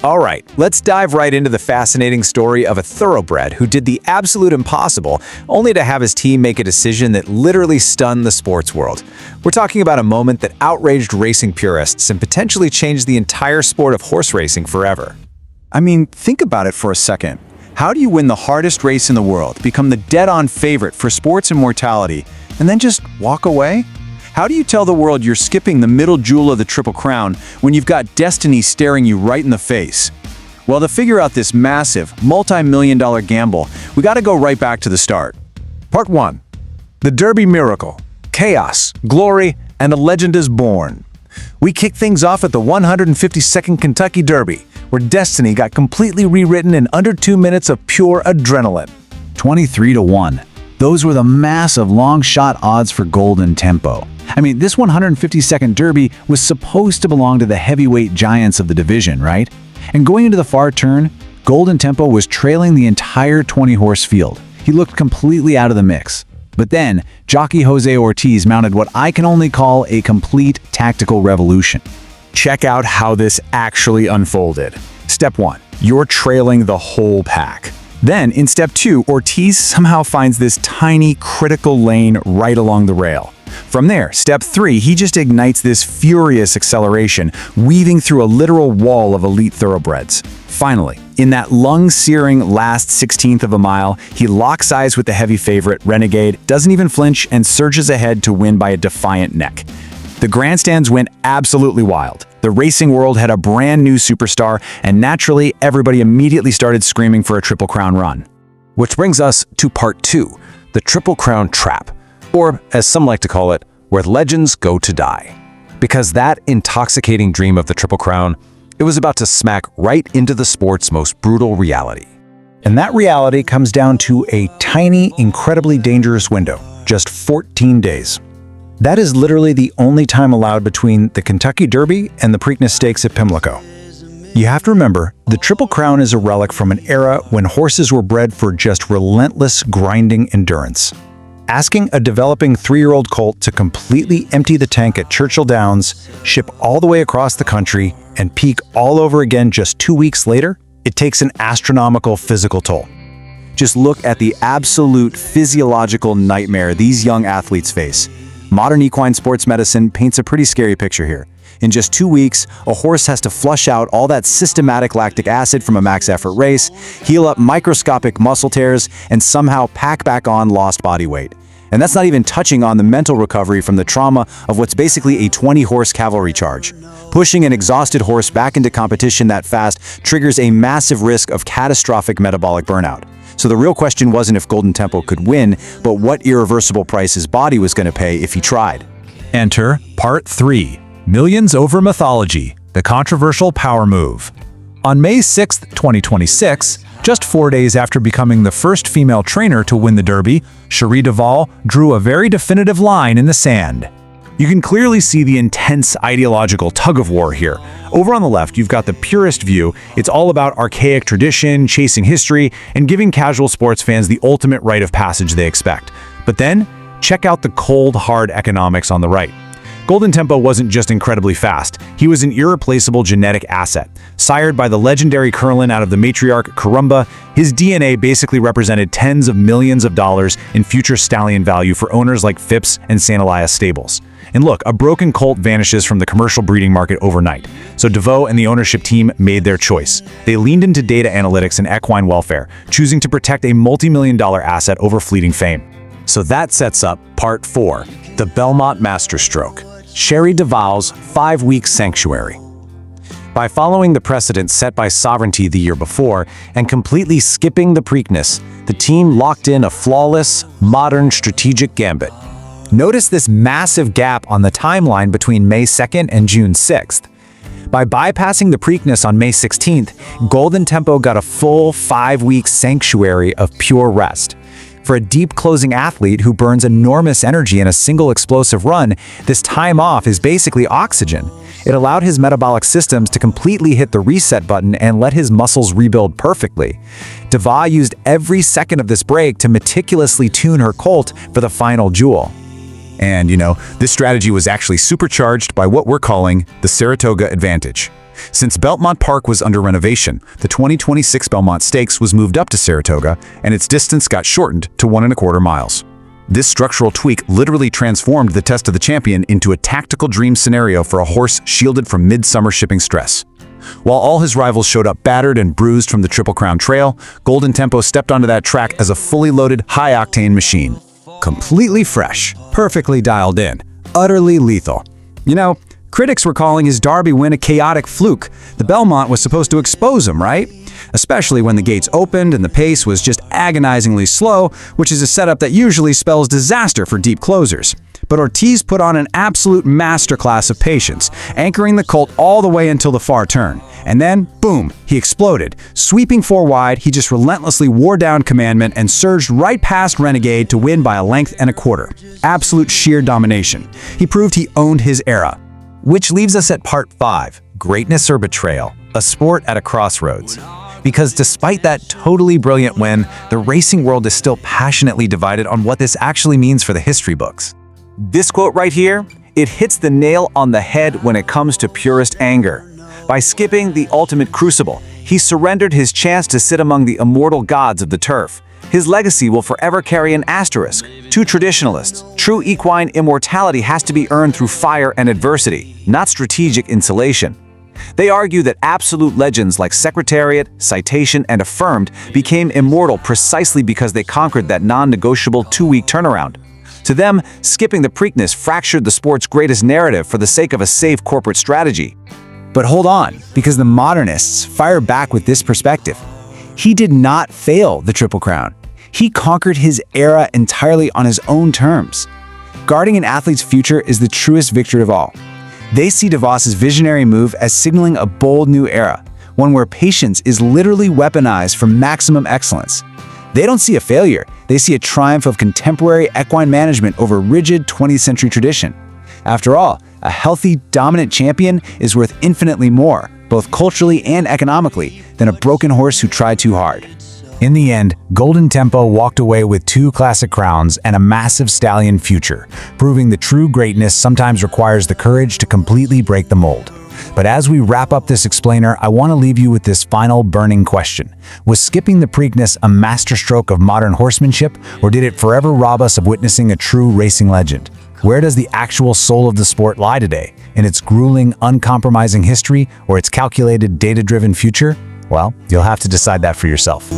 All right, let's dive right into the fascinating story of a thoroughbred who did the absolute impossible, only to have his team make a decision that literally stunned the sports world. We're talking about a moment that outraged racing purists and potentially changed the entire sport of horse racing forever. I mean, think about it for a second. How do you win the hardest race in the world, become the dead-on favorite for sports immortality, and then just walk away? How do you tell the world you're skipping the middle jewel of the Triple Crown when you've got destiny staring you right in the face? Well, to figure out this massive, multi-million-dollar gamble, we got to go right back to the start. Part 1. The Derby Miracle. Chaos, glory, and a legend is born. We kick things off at the 152nd Kentucky Derby, where destiny got completely rewritten in under 2 minutes of pure adrenaline. 23-1. Those were the massive long shot odds for Golden Tempo. I mean, this 152nd Derby was supposed to belong to the heavyweight giants of the division, right? And going into the far turn, Golden Tempo was trailing the entire 20-horse field. He looked completely out of the mix. But then, jockey Jose Ortiz mounted what I can only call a complete tactical revolution. Check out how this actually unfolded. Step 1. You're trailing the whole pack. Then, in Step 2, Ortiz somehow finds this tiny, critical lane right along the rail. From there, Step 3, he just ignites this furious acceleration, weaving through a literal wall of elite thoroughbreds. Finally, in that lung-searing last 16th of a mile, he locks eyes with the heavy favorite, Renegade, doesn't even flinch, and surges ahead to win by a defiant neck. The grandstands went absolutely wild. The racing world had a brand new superstar, and naturally, everybody immediately started screaming for a Triple Crown run. Which brings us to Part 2, the Triple Crown Trap, or as some like to call it, where legends go to die. Because that intoxicating dream of the Triple Crown, it was about to smack right into the sport's most brutal reality. And that reality comes down to a tiny, incredibly dangerous window, just 14 days. That is literally the only time allowed between the Kentucky Derby and the Preakness Stakes at Pimlico. You have to remember, the Triple Crown is a relic from an era when horses were bred for just relentless, grinding endurance. Asking a developing 3-year-old colt to completely empty the tank at Churchill Downs, ship all the way across the country, and peak all over again just 2 weeks later, it takes an astronomical physical toll. Just look at the absolute physiological nightmare these young athletes face. Modern equine sports medicine paints a pretty scary picture here. In just 2 weeks, a horse has to flush out all that systematic lactic acid from a max effort race, heal up microscopic muscle tears, and somehow pack back on lost body weight. And that's not even touching on the mental recovery from the trauma of what's basically a 20-horse cavalry charge. Pushing an exhausted horse back into competition that fast triggers a massive risk of catastrophic metabolic burnout. So the real question wasn't if Golden Tempo could win, but what irreversible price his body was going to pay if he tried. Enter Part 3, Millions Over Mythology, the controversial power move. On May 6, 2026, just 4 days after becoming the first female trainer to win the Derby, Cherie DeVaux drew a very definitive line in the sand. You can clearly see the intense ideological tug-of-war here. Over on the left, you've got the purist view. It's all about archaic tradition, chasing history, and giving casual sports fans the ultimate rite of passage they expect. But then, check out the cold, hard economics on the right. Golden Tempo wasn't just incredibly fast, he was an irreplaceable genetic asset. Sired by the legendary Curlin out of the matriarch Carumba, his DNA basically represented tens of millions of dollars in future stallion value for owners like Phipps and St. Elias stables. And look, a broken colt vanishes from the commercial breeding market overnight. So DeVaux and the ownership team made their choice. They leaned into data analytics and equine welfare, choosing to protect a multi-million-dollar asset over fleeting fame. So that sets up Part 4, the Belmont Masterstroke, Cherie DeVaux's 5-week sanctuary. By following the precedent set by Sovereignty the year before and completely skipping the Preakness, the team locked in a flawless, modern strategic gambit. Notice this massive gap on the timeline between May 2nd and June 6th. By bypassing the Preakness on May 16th, Golden Tempo got a full 5-week sanctuary of pure rest. For a deep-closing athlete who burns enormous energy in a single explosive run, this time off is basically oxygen. It allowed his metabolic systems to completely hit the reset button and let his muscles rebuild perfectly. DeVaux used every second of this break to meticulously tune her colt for the final jewel. And, this strategy was actually supercharged by what we're calling the Saratoga advantage. Since Belmont Park was under renovation, the 2026 Belmont Stakes was moved up to Saratoga, and its distance got shortened to 1.25 miles. This structural tweak literally transformed the Test of the Champion into a tactical dream scenario for a horse shielded from midsummer shipping stress. While all his rivals showed up battered and bruised from the Triple Crown Trail, Golden Tempo stepped onto that track as a fully loaded, high-octane machine. Completely fresh, perfectly dialed in, utterly lethal. You know, critics were calling his Derby win a chaotic fluke. The Belmont was supposed to expose him, right? Especially when the gates opened and the pace was just agonizingly slow, which is a setup that usually spells disaster for deep closers. But Ortiz put on an absolute masterclass of patience, anchoring the colt all the way until the far turn. And then, boom, he exploded. Sweeping 4 wide, he just relentlessly wore down Commandment and surged right past Renegade to win by 1.25 lengths. Absolute sheer domination. He proved he owned his era. Which leaves us at part 5, Greatness or Betrayal, a sport at a crossroads. Because despite that totally brilliant win, the racing world is still passionately divided on what this actually means for the history books. This quote right here, it hits the nail on the head when it comes to purist anger. By skipping the ultimate crucible, he surrendered his chance to sit among the immortal gods of the turf. His legacy will forever carry an asterisk. To traditionalists, true equine immortality has to be earned through fire and adversity, not strategic insulation. They argue that absolute legends like Secretariat, Citation, and Affirmed became immortal precisely because they conquered that non-negotiable 2-week turnaround. To them, skipping the Preakness fractured the sport's greatest narrative for the sake of a safe corporate strategy. But hold on, because the modernists fire back with this perspective. He did not fail the Triple Crown. He conquered his era entirely on his own terms. Guarding an athlete's future is the truest victory of all. They see DeVaux's visionary move as signaling a bold new era, one where patience is literally weaponized for maximum excellence. They don't see a failure, they see a triumph of contemporary equine management over rigid 20th century tradition. After all, a healthy, dominant champion is worth infinitely more, both culturally and economically, than a broken horse who tried too hard. In the end, Golden Tempo walked away with 2 classic crowns and a massive stallion future, proving that true greatness sometimes requires the courage to completely break the mold. But as we wrap up this explainer, I want to leave you with this final burning question. Was skipping the Preakness a masterstroke of modern horsemanship, or did it forever rob us of witnessing a true racing legend? Where does the actual soul of the sport lie today? In its grueling, uncompromising history, or its calculated, data-driven future? Well, you'll have to decide that for yourself.